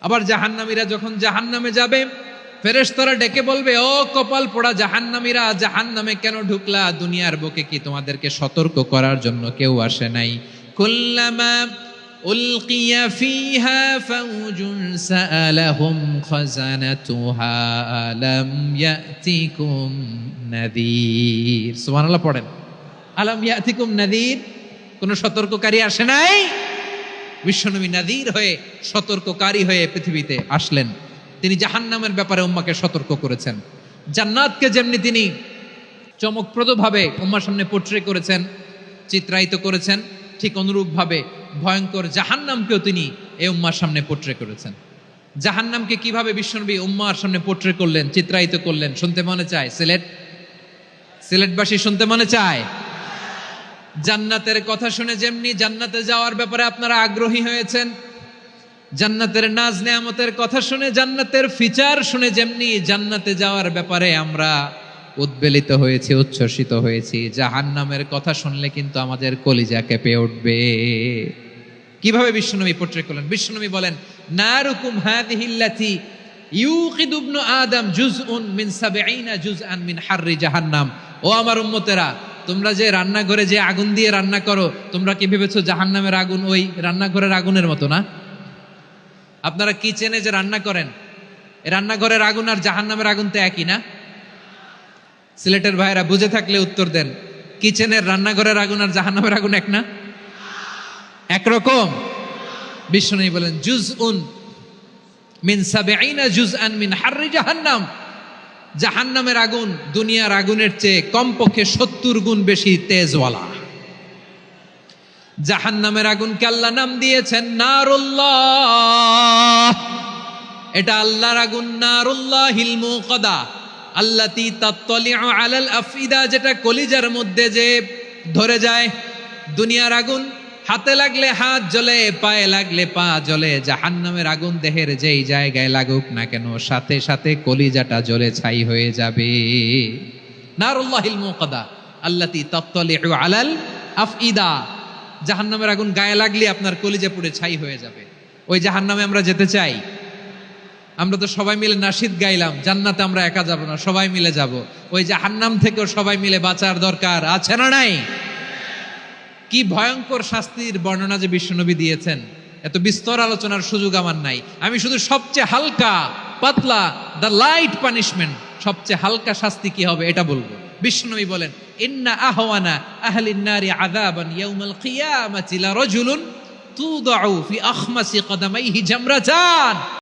আবার জাহান্নামীরা যখন জাহান্নামে যাবে, ফেরেশতারা ডেকে বলবে, ও কপাল পোড়া জাহান্নামীরা, জাহান্নামে কেন ঢুকলা? দুনিয়ার বুকে কি তোমাদেরকে সতর্ক করার জন্য কেউ আসে নাই? কুল্লামা উলকিয়া ফিহা ফাউজুন সাআলাহুম খাযানাতুহা আলাম ইয়াতিকুম নাযীর। সুবহানাল্লাহ পড়েন। আলাম ইয়াতিকুম নাযীর, কোন সতর্ককারী আসে নাই? বিশ্বনবী নাযীর হয়ে, সতর্ককারী হয়ে পৃথিবীতে আসলেন। তিনি জাহান্নামের ব্যাপারে উম্মাকে সতর্ক করেছেন। জান্নাতকে যেমনি তিনি চমকপ্রদভাবে উম্মার সামনে পোট্রে করেছেন, চিত্রায়িত করেছেন, ঠিক অনুরূপভাবে ভয়ঙ্কর জাহান্নামকেও তিনি এই উম্মার সামনে পোট্রে করেছেন। জাহান্নামকে কিভাবে বিশ্বনবী উম্মার সামনে পোট্রে করলেন, চিত্রায়িত করলেন, শুনতে মনে চায়? সিলেটবাসী শুনতে মনে চায়? জান্নাতের কথা শুনে যেমনি জান্নাতে যাওয়ার ব্যাপারে আপনারা আগ্রহী হয়েছেন, জান্নাতের নাজ নেয়ামতের কথা শুনে, জান্নাতের ফিচার শুনে যেমনি জান্নাতে যাওয়ার ব্যাপারে আমরা উদ্বেলিত হয়েছি, উচ্ছ্বসিত হয়েছি, জাহান্নামের কথা শুনলে কিন্তু আমাদের কলিজা কেঁপে উঠবে। কিভাবে বিশ্বনবী পোট্রে করলেন? বিশ্বনবী বলেন, নারুকুম হাযিহিল্লাতী ইউকিদু ইবনু আদম জুজউন মিন ৭০ জুজআন মিন হাররি জাহান্নাম। ও আমার উম্মতেরা, তোমরা যে রান্নাঘরে যে আগুন দিয়ে রান্না করো, তোমরা কি ভেবেছো জাহান্নামের আগুন ওই রান্নাঘরের আগুনের মতো না? আপনারা কিচেনে যে রান্না করেন, রান্নাঘরের আগুন আর জাহান্নামের আগুন তো একই না? সিলেটের ভাইরা বুঝে থাকলে উত্তর দেন। কিচেনের রান্নাঘরের আগুন আর জাহান্নামের আগুন এক না? একরকম? বিশ্বনবী বলেন, জুজউন মিন ৭০ জুজআন মিন হাররি জাহান্নাম। জাহান্নামের আগুন দুনিয়ার আগুনের চেয়ে কমপক্ষে ৭০ গুণ বেশি তেজওয়ালা। জাহান্নামের আগুনকে আল্লাহ নাম দিয়েছেন নারুল্লাহ। এটা আল্লাহর আগুন, নারুল্লাহিল মুকাদা আল্লাতী তাত্তালিউ আলাল আফইদা, যেটা কলিজার মধ্যে যে ধরে যায়। দুনিয়ার আগুন হাতে লাগলে হাত জ্বলে, পায়ে লাগলে পা জ্বলে। জাহান্নামের আগুন দেহের যেই জায়গায় লাগুক না কেন, সাথে সাথে কলিজাটা জ্বলে ছাই হয়ে যাবে। নারুল্লাহিল মুকাদা আল্লাতী তাত্তালিউ আলাল আফইদা। জাহান্নামের আগুন গায়ে লাগলে আপনার কলিজা পুড়ে ছাই হয়ে যাবে। ওই জাহান্নামে আমরা যেতে চাই? আমরা তো সবাই মিলে নাশিদ গাইলাম, জান্নাতে আমরা একা যাব না, সবাই মিলে যাব। ওই জাহান্নাম থেকেও সবাই মিলে বাঁচার দরকার আছে না নাই? কি ভয়ঙ্কর শাস্তির বর্ণনা যে বিশ্বনবী দিয়েছেন, এত বিস্তর আলোচনার সুযোগ আমার নাই। আমি শুধু সবচেয়ে হালকা পাতলা, দ্য লাইট পানিশমেন্ট, সবচেয়ে হালকা শাস্তি কি হবে এটা বলবো। বিশ্বনবী বলেন, ইন্না আহওয়ানা আহলিন নারি আযাবান ইয়াউমাল কিয়ামাতি লা রাজুলুন তুদাউ ফি আখমাসি কদামাইহি জামরাতান।